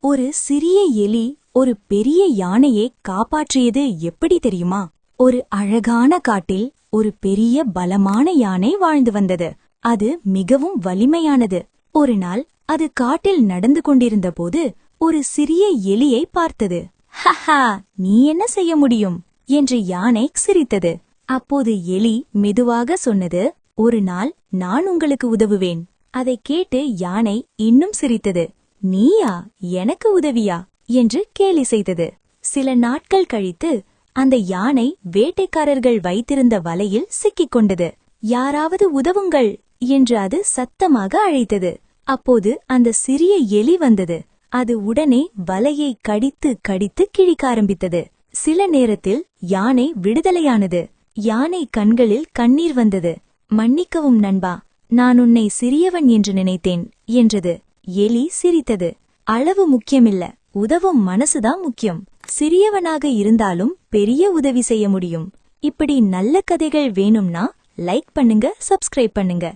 ஒரு சிறிய எலி ஒரு பெரிய யானையை காப்பாற்றியது எப்படி தெரியுமா? ஒரு அழகான காட்டில் ஒரு பெரிய பலமான யானை வாழ்ந்து வந்தது. அது மிகவும் வலிமையானது. ஒரு நாள் அது காட்டில் நடந்து கொண்டிருந்தபோது ஒரு சிறிய எலியை பார்த்தது. ஹஹா, நீ என்ன செய்ய முடியும் என்று யானை சிரித்தது. அப்போது எலி மெதுவாக சொன்னது, ஒரு நாள் நான் உங்களுக்கு உதவுவேன். அதைக் கேட்டு யானை இன்னும் சிரித்தது. நீயா எனக்கு உதவியா என்று கேலி செய்தது. சில நாட்கள் கழித்து அந்த யானை வேட்டைக்காரர்கள் வைத்திருந்த வலையில் சிக்கிக் கொண்டது. யாராவது உதவுங்கள் என்று அது சத்தமாக அழைத்தது. அப்போது அந்த சிறிய எலி வந்தது. அது உடனே வலையை கடித்து கடித்து கிழிக்க ஆரம்பித்தது. சில நேரத்தில் யானை விடுதலையானது. யானை கண்களில் கண்ணீர் வந்தது. மன்னிக்கவும் நண்பா, நான் உன்னை சிறியவன் என்று நினைத்தேன் என்றது. எலி சிரித்தது. அளவு முக்கியமில்ல, உதவும் மனசுதான் முக்கியம். சிறியவனாக இருந்தாலும் பெரிய உதவி செய்ய முடியும். இப்படி நல்ல கதைகள் வேணும்னா லைக் பண்ணுங்க, சப்ஸ்கிரைப் பண்ணுங்க.